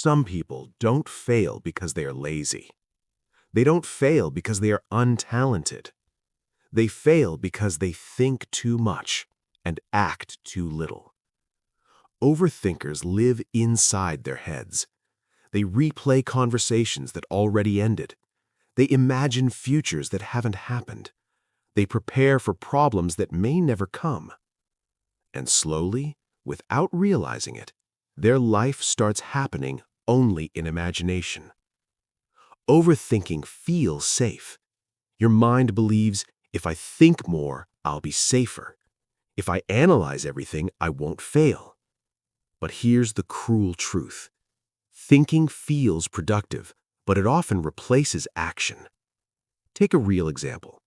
Some people don't fail because they are lazy. They don't fail because they are untalented. They fail because they think too much and act too little. Overthinkers live inside their heads. They replay conversations that already ended. They imagine futures that haven't happened. They prepare for problems that may never come. And slowly, without realizing it, their life starts happening only in imagination. Overthinking feels safe. Your mind believes, if I think more, I'll be safer. If I analyze everything, I won't fail. But here's the cruel truth. Thinking feels productive, but it often replaces action. Take a real example.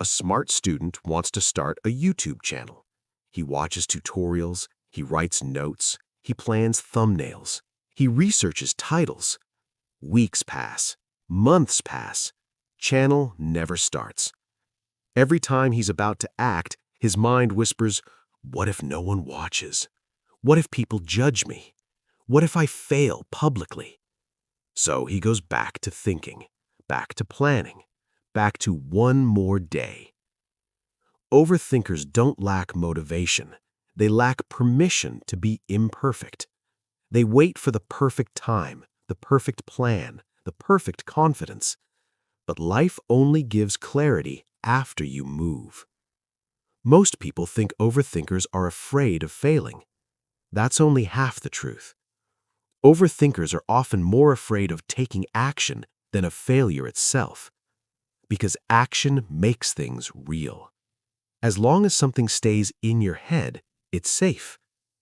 A smart student wants to start a YouTube channel. He watches tutorials, he writes notes, he plans thumbnails, he researches titles. Weeks pass, months pass, channel never starts. Every time he's about to act, his mind whispers, what if no one watches? What if people judge me? What if I fail publicly? So he goes back to thinking, back to planning, back to one more day. Overthinkers don't lack motivation. They lack permission to be imperfect. They wait for the perfect time, the perfect plan, the perfect confidence. But life only gives clarity after you move. Most people think overthinkers are afraid of failing. That's only half the truth. Overthinkers are often more afraid of taking action than of failure itself, because action makes things real. As long as something stays in your head, it's safe.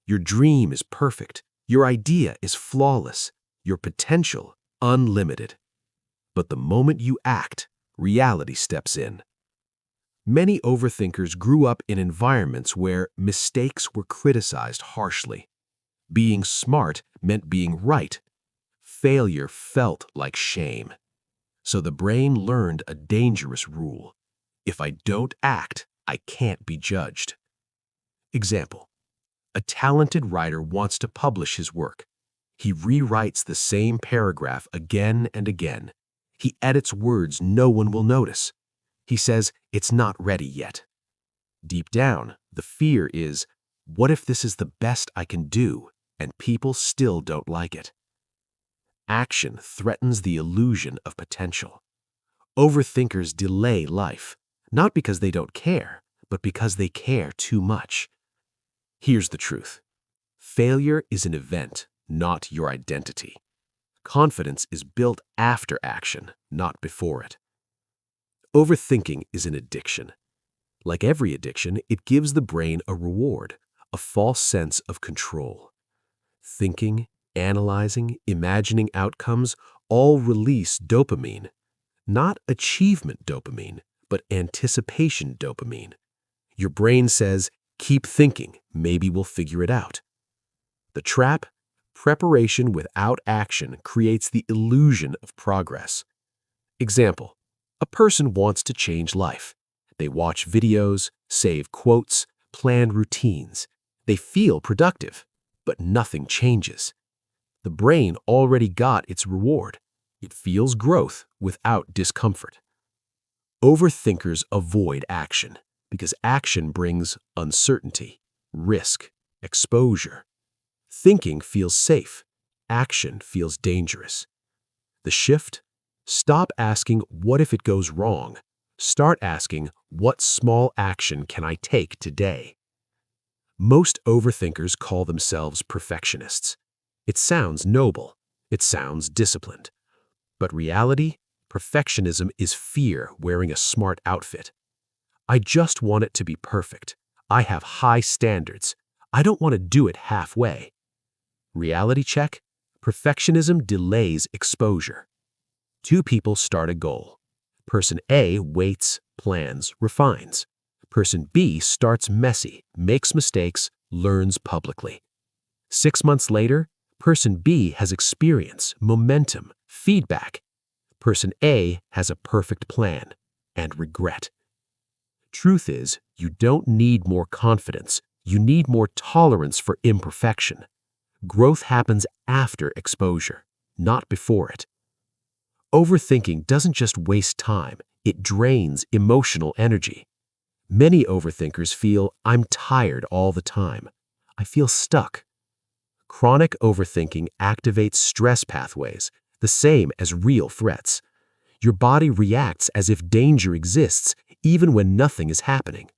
Your dream is perfect. Your idea is flawless. Your potential unlimited. But the moment you act, reality steps in. Many overthinkers grew up in environments where mistakes were criticized harshly. Being smart meant being right. Failure felt like shame. So the brain learned a dangerous rule. If I don't act, I can't be judged. Example: a talented writer wants to publish his work. He rewrites the same paragraph again and again. He edits words no one will notice. He says it's not ready yet. Deep down, the fear is, what if this is the best I can do and people still don't like it? Action threatens the illusion of potential. Overthinkers delay life, not because they don't care, but because they care too much. Here's the truth. Failure is an event, not your identity. Confidence is built after action, not before it. Overthinking is an addiction. Like every addiction, it gives the brain a reward, a false sense of control. Thinking, analyzing, imagining outcomes all release dopamine. Not achievement dopamine, but anticipation dopamine. Your brain says, keep thinking, maybe we'll figure it out. The trap: preparation without action creates the illusion of progress. Example: a person wants to change life. They watch videos, save quotes, plan routines. They feel productive, but nothing changes. The brain already got its reward. It feels growth without discomfort. Overthinkers avoid action because action brings uncertainty, risk, exposure. Thinking feels safe. Action feels dangerous. The shift: stop asking, what if it goes wrong? Start asking, what small action can I take today? Most overthinkers call themselves perfectionists. It sounds noble. It sounds disciplined. But reality, perfectionism is fear wearing a smart outfit. I just want it to be perfect. I have high standards. I don't want to do it halfway. Reality check: perfectionism delays exposure. Two people start a goal. Person A waits, plans, refines. Person B starts messy, makes mistakes, learns publicly. 6 months later, person B has experience, momentum, feedback. Person A has a perfect plan and regret. Truth is, you don't need more confidence. You need more tolerance for imperfection. Growth happens after exposure, not before it. Overthinking doesn't just waste time, it drains emotional energy. Many overthinkers feel, "I'm tired all the time. I feel stuck." Chronic overthinking activates stress pathways, the same as real threats. Your body reacts as if danger exists even when nothing is happening.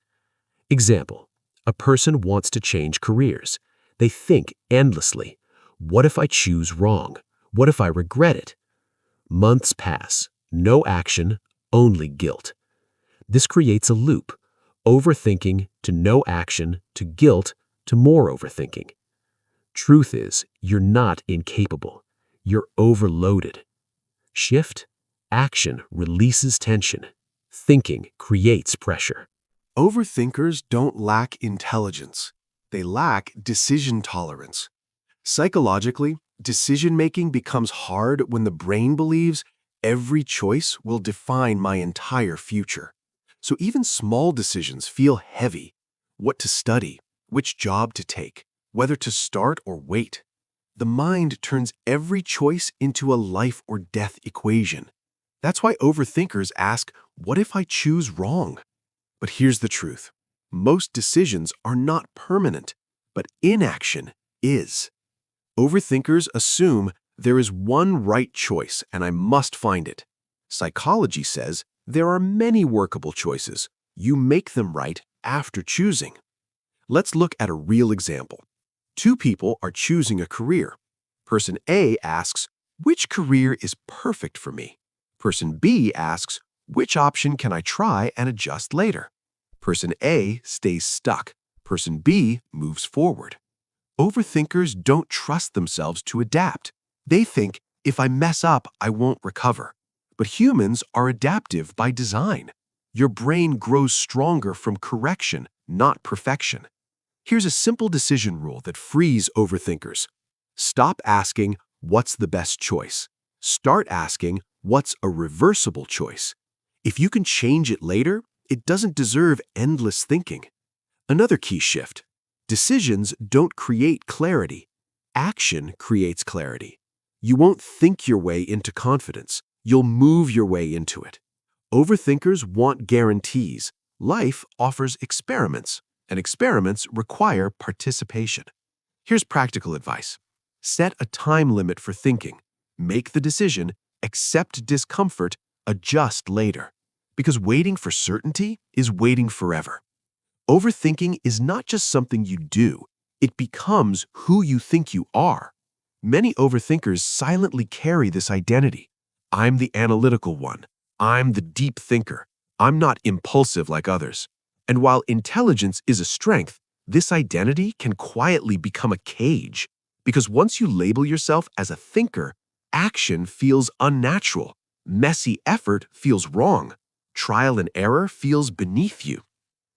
Example: a person wants to change careers. They think endlessly. What if I choose wrong? What if I regret it? Months pass, no action, only guilt. This creates a loop: overthinking to no action to guilt to more overthinking. Truth is, you're not incapable. You're overloaded. Shift, action releases tension. Thinking creates pressure. Overthinkers don't lack intelligence. They lack decision tolerance. Psychologically, decision-making becomes hard when the brain believes every choice will define my entire future. So even small decisions feel heavy. What to study, which job to take, whether to start or wait. The mind turns every choice into a life or death equation. That's why overthinkers ask, what if I choose wrong? But here's the truth. Most decisions are not permanent, but inaction is. Overthinkers assume there is one right choice and I must find it. Psychology says there are many workable choices. You make them right after choosing. Let's look at a real example. Two people are choosing a career. Person A asks, which career is perfect for me? Person B asks, which option can I try and adjust later? Person A stays stuck. Person B moves forward. Overthinkers don't trust themselves to adapt. They think, if I mess up, I won't recover. But humans are adaptive by design. Your brain grows stronger from correction, not perfection. Here's a simple decision rule that frees overthinkers. Stop asking, what's the best choice? Start asking, what's a reversible choice? If you can change it later, it doesn't deserve endless thinking. Another key shift. Decisions don't create clarity. Action creates clarity. You won't think your way into confidence. You'll move your way into it. Overthinkers want guarantees. Life offers experiments, and experiments require participation. Here's practical advice. Set a time limit for thinking. Make the decision, accept discomfort, adjust later. Because waiting for certainty is waiting forever. Overthinking is not just something you do, it becomes who you think you are. Many overthinkers silently carry this identity. I'm the analytical one. I'm the deep thinker. I'm not impulsive like others. And while intelligence is a strength, this identity can quietly become a cage. Because once you label yourself as a thinker, action feels unnatural. Messy effort feels wrong. Trial and error feels beneath you.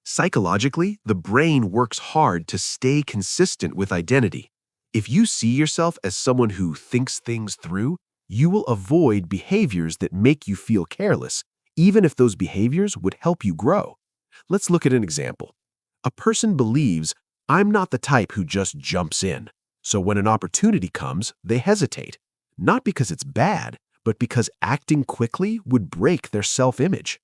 Psychologically, the brain works hard to stay consistent with identity. If you see yourself as someone who thinks things through, you will avoid behaviors that make you feel careless, even if those behaviors would help you grow. Let's look at an example. A person believes, I'm not the type who just jumps in. So when an opportunity comes, they hesitate. Not because it's bad, but because acting quickly would break their self-image.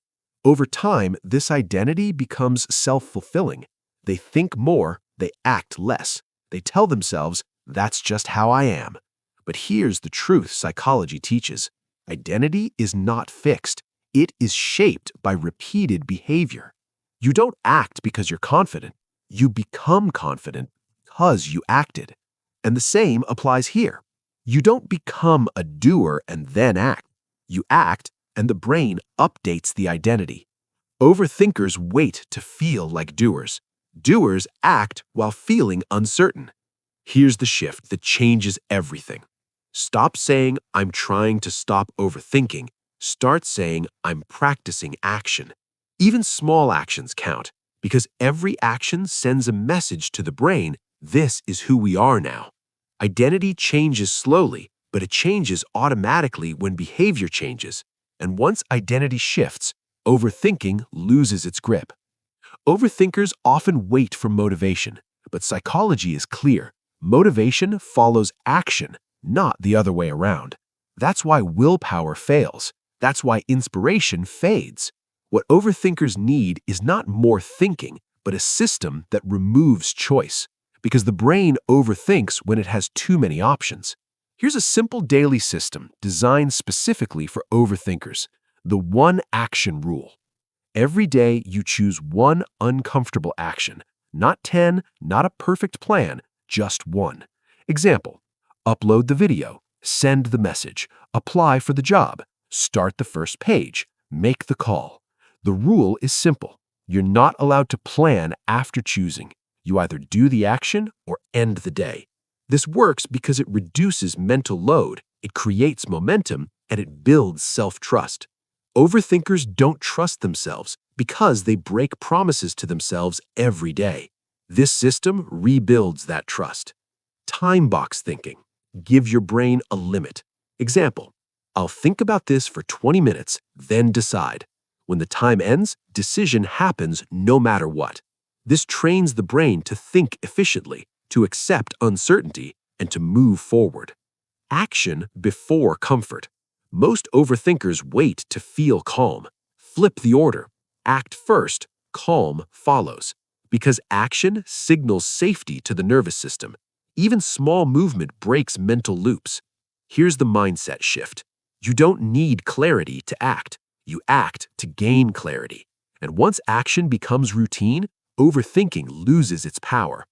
Over time, this identity becomes self-fulfilling. They think more, they act less. They tell themselves, that's just how I am. But here's the truth psychology teaches. Identity is not fixed. It is shaped by repeated behavior. You don't act because you're confident. You become confident because you acted. And the same applies here. You don't become a doer and then act. You act, and the brain updates the identity. Overthinkers wait to feel like doers. Doers act while feeling uncertain. Here's the shift that changes everything. Stop saying, I'm trying to stop overthinking. Start saying, I'm practicing action. Even small actions count, because every action sends a message to the brain, this is who we are now. Identity changes slowly, but it changes automatically when behavior changes. And once identity shifts, overthinking loses its grip. Overthinkers often wait for motivation, but psychology is clear. Motivation follows action, not the other way around. That's why willpower fails. That's why inspiration fades. What overthinkers need is not more thinking, but a system that removes choice. Because the brain overthinks when it has too many options. Here's a simple daily system designed specifically for overthinkers. The one action rule. Every day you choose one uncomfortable action. Not 10, not a perfect plan, just one. Example, upload the video, send the message, apply for the job, start the first page, make the call. The rule is simple. You're not allowed to plan after choosing. You either do the action or end the day. This works because it reduces mental load, it creates momentum, and it builds self-trust. Overthinkers don't trust themselves because they break promises to themselves every day. This system rebuilds that trust. Time box thinking. Give your brain a limit. Example, I'll think about this for 20 minutes, then decide. When the time ends, decision happens no matter what. This trains the brain to think efficiently, to accept uncertainty, and to move forward. Action before comfort. Most overthinkers wait to feel calm. Flip the order. Act first, calm follows. Because action signals safety to the nervous system. Even small movement breaks mental loops. Here's the mindset shift. You don't need clarity to act. You act to gain clarity. And once action becomes routine, overthinking loses its power.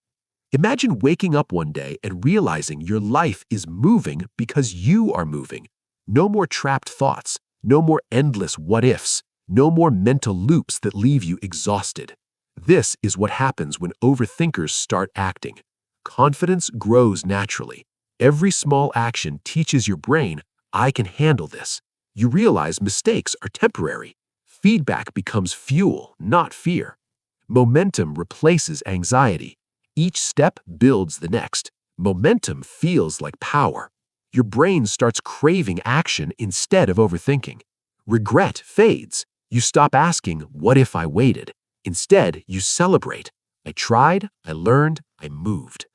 Imagine waking up one day and realizing your life is moving because you are moving. No more trapped thoughts, no more endless what-ifs, no more mental loops that leave you exhausted. This is what happens when overthinkers start acting. Confidence grows naturally. Every small action teaches your brain, I can handle this. You realize mistakes are temporary. Feedback becomes fuel, not fear. Momentum replaces anxiety. Each step builds the next. Momentum feels like power. Your brain starts craving action instead of overthinking. Regret fades. You stop asking, what if I waited? Instead, you celebrate. I tried, I learned, I moved.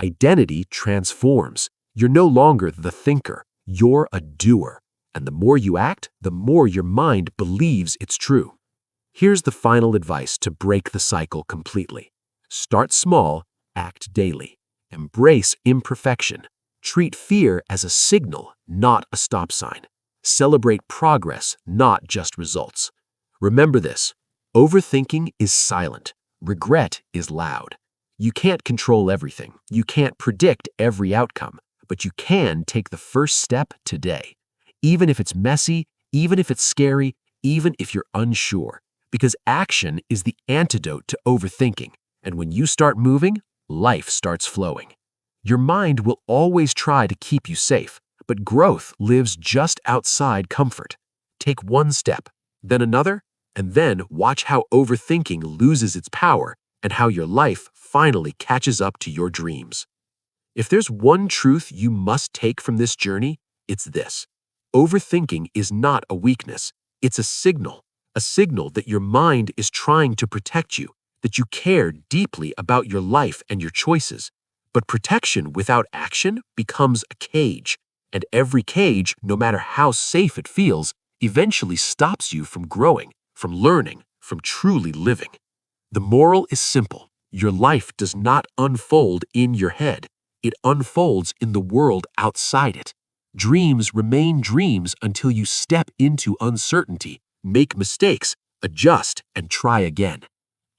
Identity transforms. You're no longer the thinker. You're a doer. And the more you act, the more your mind believes it's true. Here's the final advice to break the cycle completely. Start small, act daily. Embrace imperfection. Treat fear as a signal, not a stop sign. Celebrate progress, not just results. Remember this, overthinking is silent. Regret is loud. You can't control everything. You can't predict every outcome, but you can take the first step today. Even if it's messy, even if it's scary, even if you're unsure. Because action is the antidote to overthinking. And when you start moving, life starts flowing. Your mind will always try to keep you safe, but growth lives just outside comfort. Take one step, then another, and then watch how overthinking loses its power and how your life finally catches up to your dreams. If there's one truth you must take from this journey, it's this. Overthinking is not a weakness. It's a signal that your mind is trying to protect you, that you care deeply about your life and your choices. But protection without action becomes a cage, and every cage, no matter how safe it feels, eventually stops you from growing, from learning, from truly living. The moral is simple. Your life does not unfold in your head. It unfolds in the world outside it. Dreams remain dreams until you step into uncertainty, make mistakes, adjust, and try again.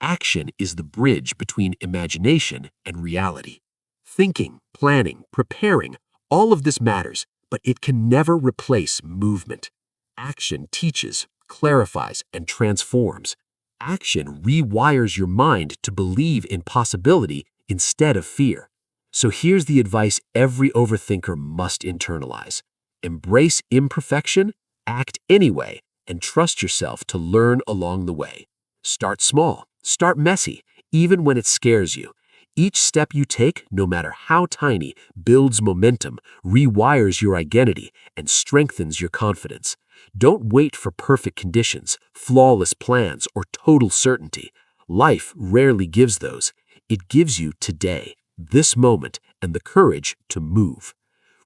Action is the bridge between imagination and reality. Thinking, planning, preparing, all of this matters, but it can never replace movement. Action teaches, clarifies, and transforms. Action rewires your mind to believe in possibility instead of fear. So here's the advice every overthinker must internalize. Embrace imperfection, act anyway, and trust yourself to learn along the way. Start small, start messy, even when it scares you. Each step you take, no matter how tiny, builds momentum, rewires your identity, and strengthens your confidence. Don't wait for perfect conditions, flawless plans, or total certainty. Life rarely gives those. It gives you today, this moment, and the courage to move.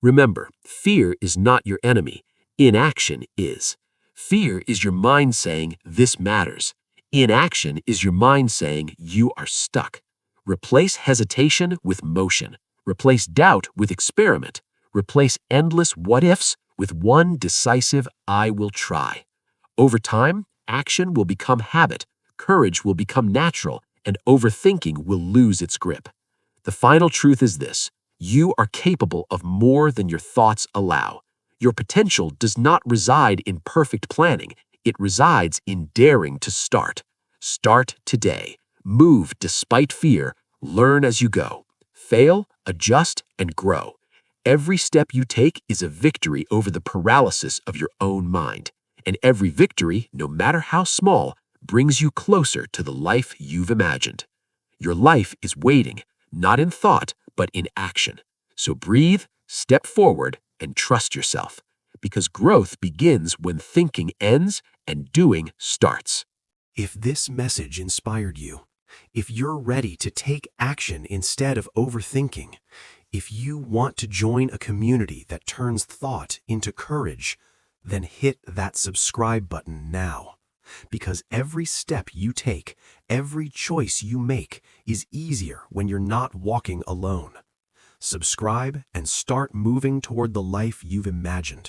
Remember, fear is not your enemy. Inaction is. Fear is your mind saying, "This matters." Inaction is your mind saying, "You are stuck." Replace hesitation with motion. Replace doubt with experiment. Replace endless what-ifs with one decisive "I will try." Over time, action will become habit, courage will become natural, and overthinking will lose its grip. The final truth is this: you are capable of more than your thoughts allow. Your potential does not reside in perfect planning, it resides in daring to start. Start today. Move despite fear. Learn as you go. Fail, adjust, and grow. Every step you take is a victory over the paralysis of your own mind. And every victory, no matter how small, brings you closer to the life you've imagined. Your life is waiting, not in thought, but in action. So breathe, step forward, and trust yourself. Because growth begins when thinking ends and doing starts. If this message inspired you, if you're ready to take action instead of overthinking, if you want to join a community that turns thought into courage, then hit that subscribe button now. Because every step you take, every choice you make is easier when you're not walking alone. Subscribe and start moving toward the life you've imagined.